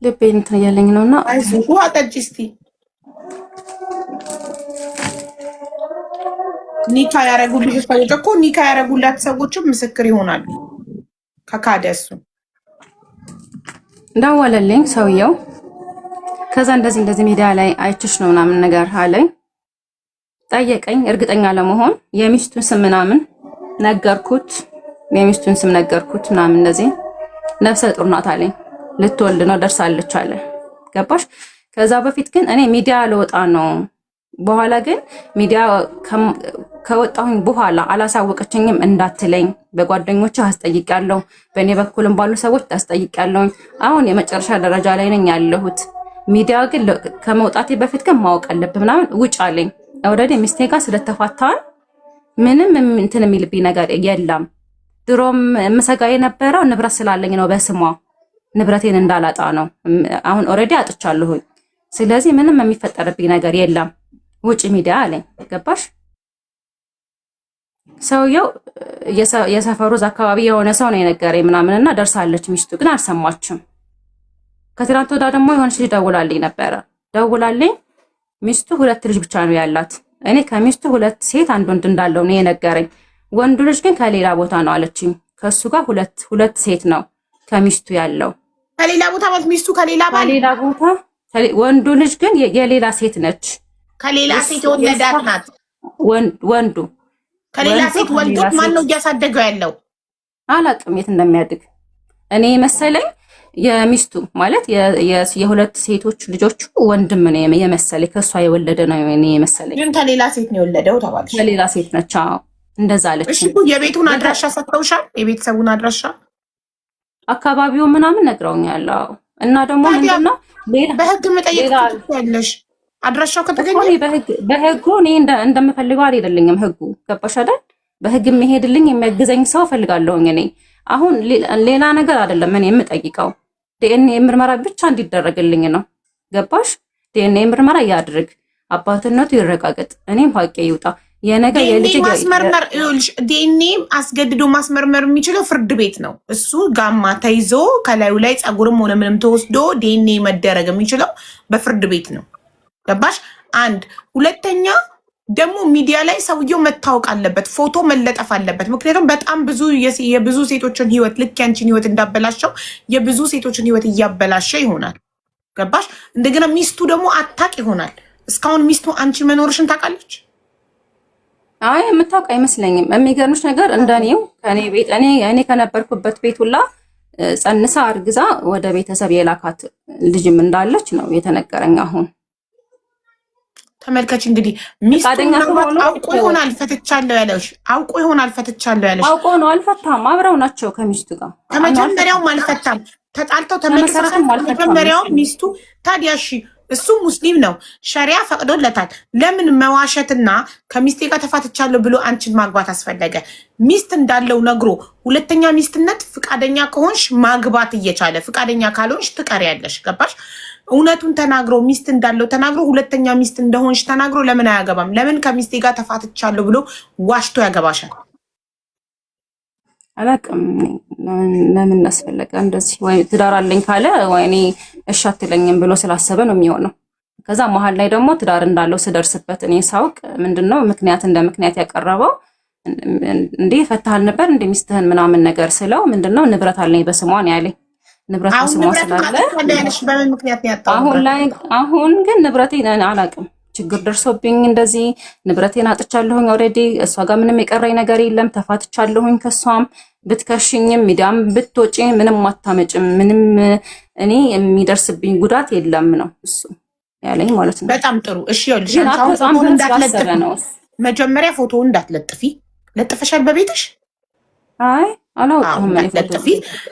ልቤን እንትን እያለኝ ነውና አይዞሽ ውሃ ጠጪ እስቲ። ኒካ ያረጉልሽ ሰዎች እኮ ኒካ ያረጉላት ሰዎችም ምስክር ይሆናሉ። ከካደ እሱ ደወለልኝ ሰውየው። ከዛ እንደዚህ ሚዲያ ላይ አይችሽ ነው ምናምን ነገር አለኝ። ጠየቀኝ እርግጠኛ ለመሆን የሚስቱን ስም ምናምን ነገርኩት። የሚስቱን ስም ነገርኩት ምናምን እንደዚህ ነፍሰ ጡር ናት አለኝ። ልትወልድ ነው ደርሳለች አለ። ገባሽ? ከዛ በፊት ግን እኔ ሚዲያ ልወጣ ነው። በኋላ ግን ሚዲያ ከወጣሁኝ በኋላ አላሳወቀችኝም እንዳትለኝ በጓደኞቿ አስጠይቃለሁ፣ በእኔ በኩልም ባሉ ሰዎች አስጠይቃለሁ። አሁን የመጨረሻ ደረጃ ላይ ነኝ ያለሁት። ሚዲያ ግን ከመውጣቴ በፊት ግን ማወቅ አለብህ ምናምን ውጭ አለኝ። ኦልሬዲ ሚስቴ ጋር ስለተፋታን ምንም እንትን የሚልብኝ ነገር የለም። ድሮም ምሰጋ የነበረው ንብረት ስላለኝ ነው፣ በስሟ ንብረቴን እንዳላጣ ነው። አሁን ኦልሬዲ አጥቻለሁኝ። ስለዚህ ምንም የሚፈጠርብኝ ነገር የለም ውጭ ሚዲያ አለኝ። ገባሽ? ሰውየው የሰፈሩ አካባቢ የሆነ ሰው ነው የነገረኝ ምናምንና ደርሳለች። ሚስቱ ግን አልሰማችም። ከትናንት ወዳ ደግሞ የሆነች ልጅ ደውላልኝ ነበረ። ደውላልኝ ሚስቱ 2 ልጅ ብቻ ነው ያላት። እኔ ከሚስቱ 2 ሴት 1 ወንድ እንዳለው ነው የነገረኝ። ወንዱ ልጅ ግን ከሌላ ቦታ ነው አለችኝ። ከሱ ጋር ሁለት ሴት ነው ከሚስቱ ያለው። ከሌላ ቦታ ማለት ሚስቱ ከሌላ ቦታ ወንዱ ልጅ ግን የሌላ ሴት ነች። ከሌላ ሴት የወለዳት ናት። ወንዱ ከሌላ ሴት ወልዶት ማን ነው እያሳደገው ያለው? አላውቅም የት እንደሚያድግ። እኔ መሰለኝ የሚስቱ ማለት የሁለት ሴቶች ልጆቹ ወንድም ነው የመሰለኝ። ከሷ የወለደ ነው እኔ መሰለኝ። ግን ከሌላ ሴት ነው የወለደው ተባልሽ? ከሌላ ሴት ነች። አዎ እንደዛ አለች። እሺ የቤቱን አድራሻ ሰጥተውሻል? የቤተሰቡን አድራሻ አካባቢው ምናምን ነግረውኛል። አዎ እና ደግሞ ምንድነው በህግ መጠየቅ ትችያለሽ። አድራሻው ከተገኘ በህጉ እኔ እንደምፈልገው አይደለኝም። ህጉ ገባሽ አይደል? በህግ የሚሄድልኝ የሚያግዘኝ ሰው ፈልጋለሁኝ። እኔ አሁን ሌላ ነገር አይደለም እኔ የምጠይቀው ዲኤንኤ ምርመራ ብቻ እንዲደረግልኝ ነው። ገባሽ? ዲኤንኤ ምርመራ ያድርግ፣ አባትነቱ ይረጋገጥ፣ እኔም ሀቄ ይውጣ። የነገ የልጅ ማስመርመር ዲኤንኤ አስገድዶ ማስመርመር የሚችለው ፍርድ ቤት ነው። እሱ ጋማ ተይዞ ከላዩ ላይ ፀጉርም ሆነ ምንም ተወስዶ ዲኤንኤ መደረግ የሚችለው በፍርድ ቤት ነው። ገባሽ? አንድ ሁለተኛ ደግሞ ሚዲያ ላይ ሰውየው መታወቅ አለበት፣ ፎቶ መለጠፍ አለበት። ምክንያቱም በጣም የብዙ ሴቶችን ህይወት ልክ ያንቺን ህይወት እንዳበላሸው የብዙ ሴቶችን ህይወት እያበላሸ ይሆናል። ገባሽ? እንደገና ሚስቱ ደግሞ አታቅ ይሆናል። እስካሁን ሚስቱ አንቺ መኖርሽን ታውቃለች? አይ የምታውቅ አይመስለኝም። የሚገርምሽ ነገር እንደኔው ከኔ ቤት እኔ ከነበርኩበት ቤት ሁላ ጸንሳ አርግዛ ወደ ቤተሰብ የላካት ልጅም እንዳለች ነው የተነገረኝ። አሁን ተመልከች እንግዲህ ሚስቱን አውቆ ይሆናል ፈትቻለሁ ያለሽ፣ አውቆ ይሆናል ፈትቻለሁ ያለሽ። አውቆ ነው አልፈታም። አብረው ናቸው ከሚስቱ ጋር ከመጀመሪያውም አልፈታም። ተጣልተው ተመልሰው መጀመሪያው ሚስቱ ታዲያ እሺ እሱ ሙስሊም ነው፣ ሸሪያ ፈቅዶለታል። ለምን መዋሸትና ከሚስቴ ጋር ተፋትቻለሁ ብሎ አንቺን ማግባት አስፈለገ? ሚስት እንዳለው ነግሮ ሁለተኛ ሚስትነት ፍቃደኛ ከሆንሽ ማግባት እየቻለ ፍቃደኛ ካልሆንሽ ትቀሪያለሽ። ገባሽ? እውነቱን ተናግሮ ሚስት እንዳለው ተናግሮ ሁለተኛ ሚስት እንደሆንሽ ተናግሮ ለምን አያገባም? ለምን ከሚስቴ ጋር ተፋትቻለሁ ብሎ ዋሽቶ ያገባሻል? አላቅም ለምን አስፈለገ እንደዚህ? ወይ ትዳር አለኝ ካለ ወይኔ እሺ አትለኝም ብሎ ስላሰበ ነው የሚሆነው። ከዛ መሀል ላይ ደግሞ ትዳር እንዳለው ስደርስበት እኔ ሳውቅ ምንድነው ምክንያት እንደ ምክንያት ያቀረበው እንዴ ፈታሃል ነበር እንደ ሚስትህን ምናምን ነገር ስለው ምንድነው ንብረት አለኝ በስሟ ነው ያለኝ። ንብረት በስሟ ስላለ በምን ምክንያት ያጣው? አሁን ግን ንብረቴን አላቅም ችግር ደርሶብኝ እንደዚህ ንብረቴን አጥቻለሁኝ። ኦልሬዲ እሷ ጋር ምንም የቀረኝ ነገር የለም። ተፋትቻለሁኝ ከሷም ብትከሽኝም ሚዲያም ብትወጪ ምንም አታመጭም፣ ምንም እኔ የሚደርስብኝ ጉዳት የለም ነው እሱ ያለኝ ማለት ነው። በጣም ጥሩ እሺ። ይኸውልሽ መጀመሪያ ፎቶውን እንዳትለጥፊ። ለጥፈሻል በቤትሽ? አይ አላውቅም።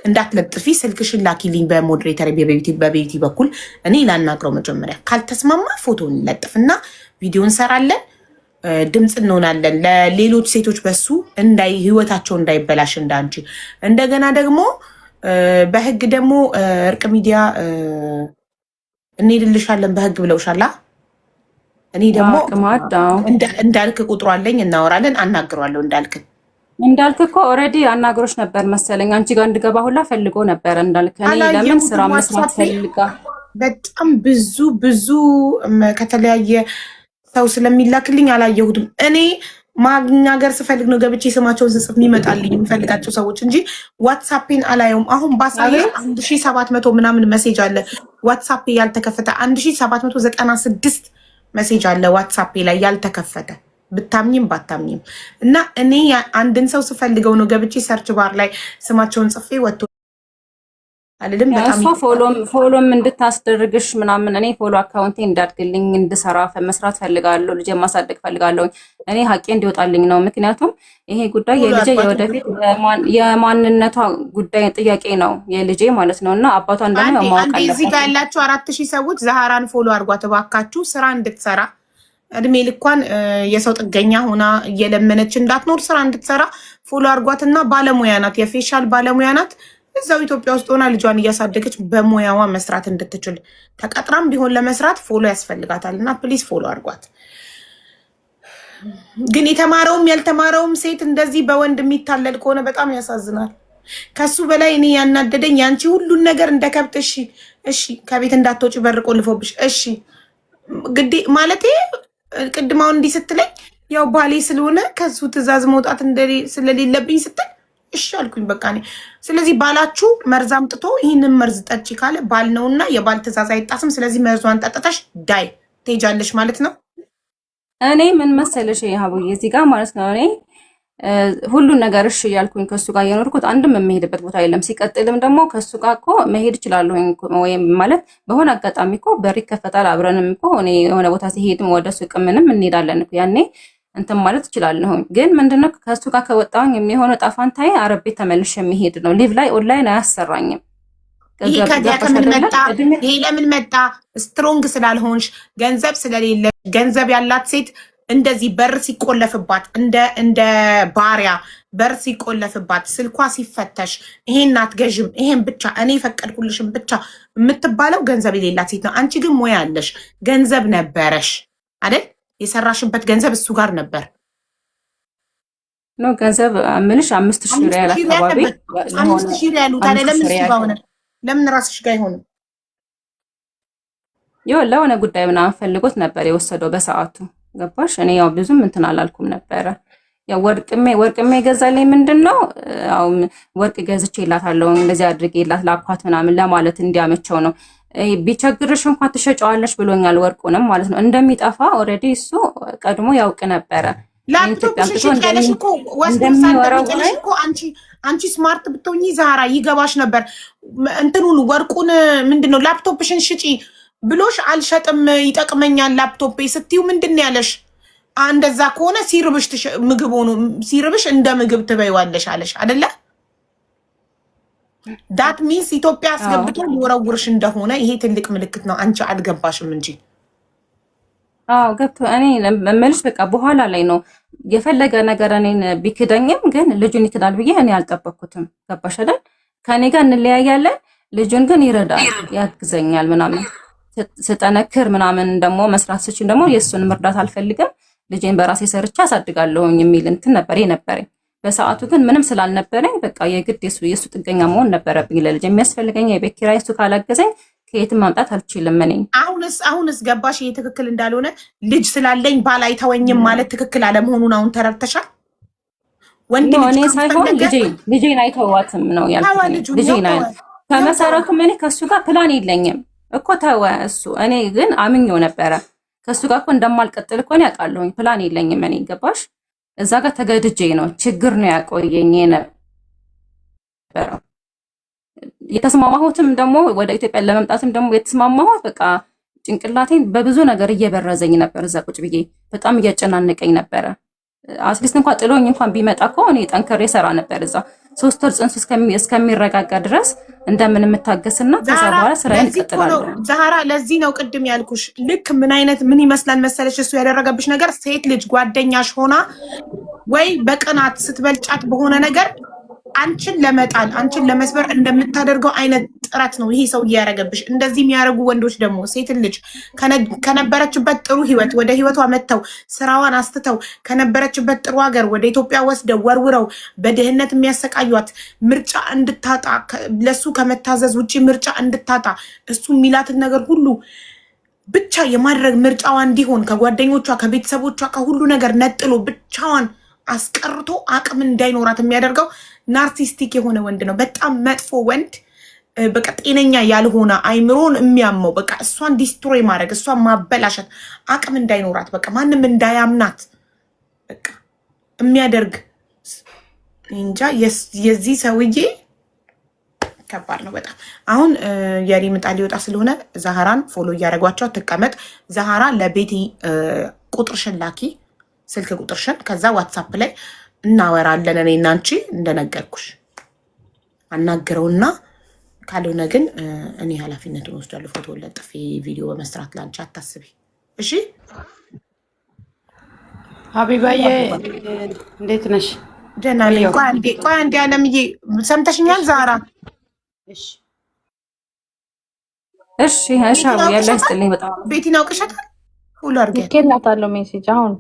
እንዳትለጥፊ ስልክሽን ላኪልኝ በሞዴሬተር በቤቲ በኩል እኔ ላናግረው። መጀመሪያ ካልተስማማ ፎቶውን ለጥፍና ቪዲዮ እንሰራለን፣ ድምፅ እንሆናለን ለሌሎች ሴቶች በሱ ህይወታቸው እንዳይበላሽ እንዳንቺ። እንደገና ደግሞ በህግ ደግሞ እርቅ ሚዲያ እንሄድልሻለን በህግ ብለውሻላ። እኔ ደግሞ እንዳልክ ቁጥሩ አለኝ፣ እናወራለን፣ አናግረዋለሁ እንዳልክ እኮ ኦልሬዲ አናግሮች ነበር መሰለኝ። አንቺ ጋር እንድገባ ሁላ ፈልጎ ነበር እንዳልክ። እኔ ለምን ስራ መስራት ፈልጋ በጣም ብዙ ከተለያየ ሰው ስለሚላክልኝ አላየሁትም። እኔ ማግኛገር ስፈልግ ነው ገብቼ ስማቸውን ስጽፍ የሚመጣልኝ የሚፈልጋቸው ሰዎች እንጂ ዋትሳፔን አላየውም። አሁን ባሳየ 1700 ምናምን ሜሴጅ አለ ዋትሳፔ ያልተከፈተ 1796 ሜሴጅ አለ ዋትሳፔ ላይ ያልተከፈተ ብታምኝም ባታምኝም። እና እኔ አንድን ሰው ስፈልገው ነው ገብቼ ሰርች ባር ላይ ስማቸውን ጽፌ ወጥቶ አልልም። በጣም ፎሎም እንድታስደርግሽ ምናምን እኔ ፎሎ አካውንቴ እንዳድግልኝ እንድሰራ መስራት ፈልጋለሁ። ልጅ ማሳደግ ፈልጋለሁ። እኔ ሀቄ እንዲወጣልኝ ነው። ምክንያቱም ይሄ ጉዳይ የልጄ የወደፊት የማንነቷ ጉዳይ ጥያቄ ነው የልጄ ማለት ነው። እና አባቷን ደግሞ ማወቅ አለበት። እዚህ ጋር ያላችሁ 4000 ሰዎች ዛህራን ፎሎ አድርጓት እባካችሁ። ስራ እንድትሰራ እድሜ ልኳን የሰው ጥገኛ ሆና እየለመነች እንዳትኖር ስራ እንድትሰራ ፎሎ አድርጓትና ባለሙያ ናት፣ የፌሻል ባለሙያ ናት። እዛው ኢትዮጵያ ውስጥ ሆና ልጇን እያሳደገች በሙያዋ መስራት እንድትችል ተቀጥራም ቢሆን ለመስራት ፎሎ ያስፈልጋታል። እና ፕሊዝ ፎሎ አድርጓት። ግን የተማረውም ያልተማረውም ሴት እንደዚህ በወንድ የሚታለል ከሆነ በጣም ያሳዝናል። ከሱ በላይ እኔ ያናደደኝ ያንቺ ሁሉን ነገር እንደ ከብት እሺ ከቤት እንዳትወጪ በር ቆልፎብሽ እሺ ግዴ ማለቴ ቅድማውን እንዲህ ስትለኝ ያው ባሌ ስለሆነ ከሱ ትዕዛዝ መውጣት ስለሌለብኝ ስትል እሺ አልኩኝ። በቃ እኔ ስለዚህ ባላችሁ መርዝ አምጥቶ ይህንን መርዝ ጠጪ ካለ ባል ነውና የባል ትዕዛዝ አይጣስም። ስለዚህ መርዟን ጠጥተሽ ዳይ ትሄጃለሽ ማለት ነው። እኔ ምን መሰለሽ ይሀቡዬ እዚህ ጋር ማለት ነው እኔ ሁሉን ነገር እሺ እያልኩኝ ከሱ ጋር የኖርኩት አንድም የምሄድበት ቦታ የለም። ሲቀጥልም ደግሞ ከሱ ጋር እኮ መሄድ እችላለሁ ወይም ማለት በሆነ አጋጣሚ እኮ በር ይከፈታል። አብረንም እኮ እኔ የሆነ ቦታ ሲሄድም ወደ ሱቅ ምንም እንሄዳለን እኮ ያኔ እንትን ማለት እችላለሁ። ግን ምንድነው ከሱ ጋር ከወጣሁኝ የሚሆነው ጣፋንታዬ አረብ ቤት ተመልሼ የሚሄድ ነው። ሊቭ ላይ ኦንላይን አያሰራኝም። ይሄ ለምን መጣ? ስትሮንግ ስላልሆንሽ ገንዘብ ስለሌለ ገንዘብ ያላት ሴት እንደዚህ በር ሲቆለፍባት እንደ ባሪያ በር ሲቆለፍባት ስልኳ ሲፈተሽ ይሄን አትገዥም ይሄን ብቻ እኔ ፈቀድኩልሽም ብቻ የምትባለው ገንዘብ የሌላት ሴት ነው። አንቺ ግን ሙያ አለሽ፣ ገንዘብ ነበረሽ አይደል? የሰራሽበት ገንዘብ እሱ ጋር ነበር ነው። ገንዘብ ምንሽ 5000 ሪያል አካባቢ 5000 ሪያል ታዲያ ለምን ራስሽ ጋር አይሆንም? ለሆነ ጉዳይ ምናምን ፈልጎት ነበር የወሰደው በሰዓቱ ገባሽ? እኔ ያው ብዙም እንትን አላልኩም ነበረ። ያው ወርቅሜ ገዛልኝ ምንድነው ያው ወርቅ ገዝቼላታለሁ እንደዚህ አድርጌላት ላኳት ምናምን ለማለት እንዲያመቸው ነው። ቢቸግርሽ እንኳን ትሸጫዋለሽ ብሎኛል። ወርቁንም ማለት ነው እንደሚጠፋ ኦልሬዲ እሱ ቀድሞ ያውቅ ነበረ። ላፕቶፕሽ ሽጭ ያለሽ እኮ ወስደሽ እኮ አንቺ ስማርት ብትሆኚ ዛራ ይገባሽ ነበር። እንትኑን ወርቁን ምንድነው ላፕቶፕሽን ሽጪ ብሎሽ አልሸጥም ይጠቅመኛል ላፕቶፕ ስትዩ ምንድነው ያለሽ? እንደዛ ከሆነ ሲርብሽ ምግብ ሆኖ ሲርብሽ እንደ ምግብ ትበይዋለሽ አለሽ አይደለ? ዳት ሚንስ ኢትዮጵያ አስገብቶ ሊወረውርሽ እንደሆነ ይሄ ትልቅ ምልክት ነው። አንቺ አልገባሽም እንጂ ገብቶ እኔ መልሽ በቃ በኋላ ላይ ነው የፈለገ ነገር እኔን ቢክደኝም ግን ልጁን ይክዳል ብዬ እኔ አልጠበቅኩትም። ገባሽ አይደል? ከኔ ጋር እንለያያለን፣ ልጁን ግን ይረዳል፣ ያግዘኛል ምናምን ስጠነክር ምናምን ደግሞ መስራት ስችል ደግሞ የእሱን መርዳት አልፈልግም፣ ልጄን በራሴ ሰርቼ አሳድጋለሁኝ የሚል እንትን ነበር የነበረኝ። በሰዓቱ ግን ምንም ስላልነበረኝ በቃ የግድ የሱ ጥገኛ መሆን ነበረብኝ። ለልጅ የሚያስፈልገኝ የቤት ኪራይ እሱ ካላገዘኝ ከየትም ማምጣት አልችልም። እኔ አሁንስ ገባሽ? ይሄ ትክክል እንዳልሆነ ልጅ ስላለኝ ባል አይተወኝም ማለት ትክክል አለመሆኑን አሁን ተረድተሻል? ወንድ ልጅ ሳይሆን ልጄን አይተዋትም ነው ያልኩት። ልጄን ከመሰረቱ እኔ ከሱ ጋር ፕላን የለኝም እኮ ተወ እሱ። እኔ ግን አምኜው ነበረ ከሱ ጋር እኮ እንደማልቀጥል እኮ እኔ አውቃለሁኝ። ፕላን የለኝም እኔ ገባሽ? እዛ ጋር ተገድጄ ነው ችግር ነው ያቆየኝ የነበረው። የተስማማሁትም ደግሞ ወደ ኢትዮጵያ ለመምጣትም ደግሞ የተስማማሁት በቃ ጭንቅላቴን በብዙ ነገር እየበረዘኝ ነበር። እዛ ቁጭ ብዬ በጣም እያጨናነቀኝ ነበረ። አትሊስት እንኳን ጥሎኝ እንኳን ቢመጣ እኮ እኔ ጠንክሬ ሰራ ነበር። እዛ 3 ወር ጽንሱ እስከሚረጋጋ ድረስ እንደምን የምታገስና ከዛ በኋላ ስራዬን እቀጥላለሁ። ዛህራ ለዚህ ነው ቅድም ያልኩሽ። ልክ ምን ይመስላል መሰለሽ እሱ ያደረገብሽ ነገር፣ ሴት ልጅ ጓደኛሽ ሆና ወይ በቅናት ስትበልጫት በሆነ ነገር አንቺን ለመጣል አንቺን ለመስበር እንደምታደርገው አይነት ጥረት ነው ይሄ ሰው እያደረገብሽ። እንደዚህ የሚያደርጉ ወንዶች ደግሞ ሴት ልጅ ከነበረችበት ጥሩ ህይወት ወደ ህይወቷ መጥተው ስራዋን አስትተው ከነበረችበት ጥሩ ሀገር ወደ ኢትዮጵያ ወስደው ወርውረው በድህነት የሚያሰቃዩት ምርጫ እንድታጣ ለሱ ከመታዘዝ ውጪ ምርጫ እንድታጣ እሱ የሚላትን ነገር ሁሉ ብቻ የማድረግ ምርጫዋ እንዲሆን ከጓደኞቿ ከቤተሰቦቿ ከሁሉ ነገር ነጥሎ ብቻዋን አስቀርቶ አቅም እንዳይኖራት የሚያደርገው ናርሲስቲክ የሆነ ወንድ ነው። በጣም መጥፎ ወንድ፣ በቃ ጤነኛ ያልሆነ አይምሮን የሚያመው በቃ እሷን ዲስትሮይ ማድረግ እሷን ማበላሸት አቅም እንዳይኖራት በቃ ማንም እንዳያምናት በቃ የሚያደርግ እንጃ። የዚህ ሰውዬ ከባድ ነው በጣም። አሁን የሪ ምጣ ሊወጣ ስለሆነ ዛህራን ፎሎ እያደረጓቸው ትቀመጥ። ዛህራ ለቤቲ ቁጥርሽን ላኪ፣ ስልክ ቁጥርሽን፣ ከዛ ዋትሳፕ ላይ እናወራለን። እኔ እና አንቺ እንደነገርኩሽ አናግረውና ካልሆነ ግን እኔ ኃላፊነቱን ወስዳለሁ። ፎቶ ለጥፌ ቪዲዮ በመስራት ላንቺ አታስቢ እሺ። ሀቢባዬ እንዴት ነሽ? ደህና ነኝ። ቆይ አንዴ አለምዬ ሰምተሽኛል? ዛራ እሺ ያለ ይስጥልኝ። በጣም ቤቲን አውቅሻታል? ሁሉ አድርጌ ልኬላታለሁ ሜሴጅ አሁን።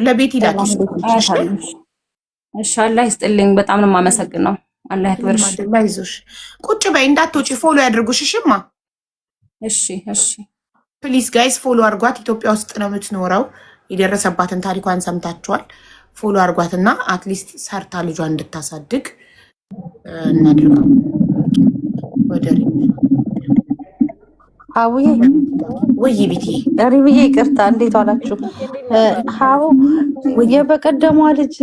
ለቤቲ ላኪሽ። እሺ አላህ ይስጥልኝ። በጣም ነው የማመሰግነው። አላህ ያክብርሽ። አይዞሽ ቁጭ በይ እንዳትወጪ። ፎሎ ያድርጉሽ እሺማ። እሺ ፕሊዝ ጋይስ ፎሎ አድርጓት። ኢትዮጵያ ውስጥ ነው የምትኖረው። የደረሰባትን ታሪኳን ሰምታችኋል። ፎሎ አድርጓትና አትሊስት ሰርታ ልጇን እንድታሳድግ እናድርገው። ወደ ሀቡዬ ወይ ቤቲ ሪብዬ ይቅርታ፣ እንዴት ዋላችሁ? ሀቡ የበቀደሟ ልጅ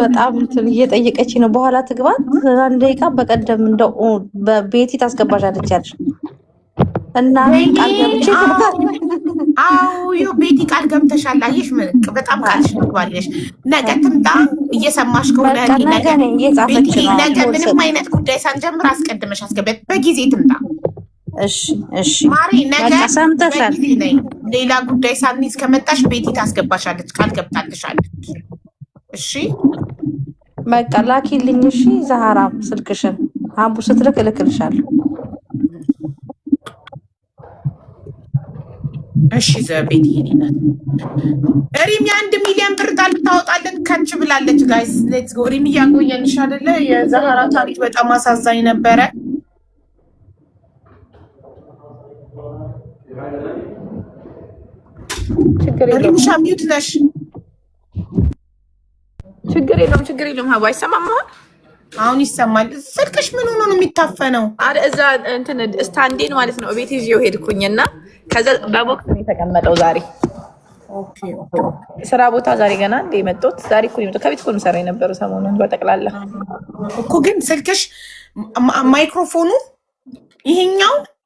በጣም እየጠየቀች ነው። በኋላ ትግባት አንድ ደቂቃ። በቀደም እንደው በቤቲ ታስገባሻለች ያለሽ እና ቃል ገብቼ ቤቲ ቃል ገብተሻል። አየሽ በጣም ቃልሽ ትባለሽ። ነገ ትምጣ። እየሰማሽ ከሆነ ነገ ምንም አይነት ጉዳይ ሳንጀምር አስቀድመሽ አስገቢያት። በጊዜ ትምጣ። እሺ ማሪ ነገ ሰምተሻል። ሌላ ጉዳይ ሳንይዝ ከመጣሽ ቤቲ ታስገባሻለች። ቃል ገብታልሻለች። እሺ በቃ ላኪልኝ። እሺ ዛህራ ስልክሽን ሀቡ ስትልክ እልክልሻለሁ። እሺ ዘቤት ይሄናል። ሪም የ1 ሚሊዮን ብር ጣል ታወጣለን ከንች ብላለች። ጋይስ ሌትስ ጎ። ሪም እያቆየንሽ አይደለ? የዛህራ ታሪክ በጣም አሳዛኝ ነበረ። ሪምሻ ሚዩት ነሽ። ችግር የለውም ሀቡ አይሰማም። አሁን ይሰማል። ስልክሽ ምን ሆኖ ነው የሚታፈነው? አረ እዛ እንትን ስታንዴን ማለት ነው ቤት ይዤው ሄድኩኝና ከዛ በቦክስ ነው የተቀመጠው ዛሬ ስራ ቦታ ዛሬ ገና እንደ የመጣሁት ዛሬ እኮ ነው ከቤት እኮ ነው ሰራ የነበረው ሰሞኑን በጠቅላላ እኮ። ግን ስልክሽ ማይክሮፎኑ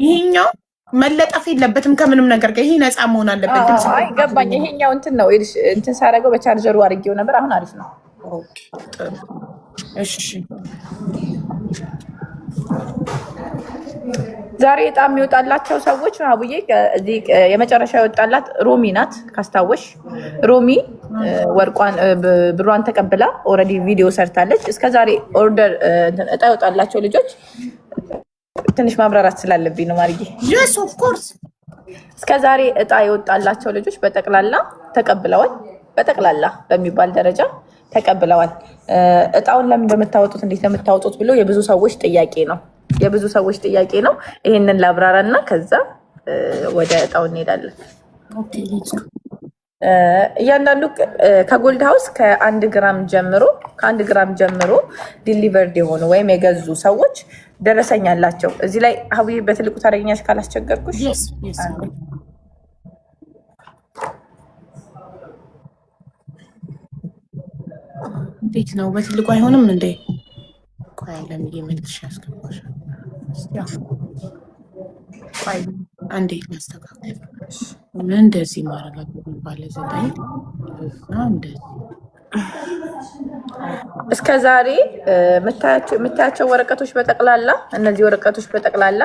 ይሄኛው መለጠፍ የለበትም ከምንም ነገር ጋር። ይሄ ነፃ መሆን አለበት። ድምጽ ገባኝ። ይሄኛው እንትን ነው እንትን ሳደርገው በቻርጀሩ አድርጌው ነበር። አሁን አሪፍ ነው። እሺ ዛሬ በጣም የሚወጣላቸው ሰዎች አቡዬ እዚህ የመጨረሻ የወጣላት ሮሚ ናት። ካስታወሽ ሮሚ ወርቋን ብሯን ተቀብላ ኦልሬዲ ቪዲዮ ሰርታለች። እስከዛሬ ኦርደር እጣ ይወጣላቸው ልጆች ትንሽ ማብራራት ስላለብኝ ነው ማርዬ። yes of course እስከዛሬ እጣ የወጣላቸው ልጆች በጠቅላላ ተቀብለዋል። በጠቅላላ በሚባል ደረጃ ተቀብለዋል። እጣውን ለምን እንደምታወጡት እንዴት እንደምታወጡት ብሎ የብዙ ሰዎች ጥያቄ ነው። ይሄንን ላብራራና ከዛ ወደ እጣው እንሄዳለን። እያንዳንዱ ከጎልድ ሃውስ ከ1 ግራም ጀምሮ ዲሊቨርድ የሆኑ ወይም የገዙ ሰዎች ደረሰኝ አላቸው። እዚህ ላይ አሁን በትልቁ ታደርጊኛለሽ ካላስቸገርኩሽ። እንዴት ነው በትልቁ አይሆንም እንዴ? ቆይ ለምን መልክሽ ያስገባሻል? ቆይ አንዴ ማስተካከል እንደዚህ ማረጋገጥ ባለ 9 እንደዚህ እስከ ዛሬ የምታያቸው ወረቀቶች በጠቅላላ እነዚህ ወረቀቶች በጠቅላላ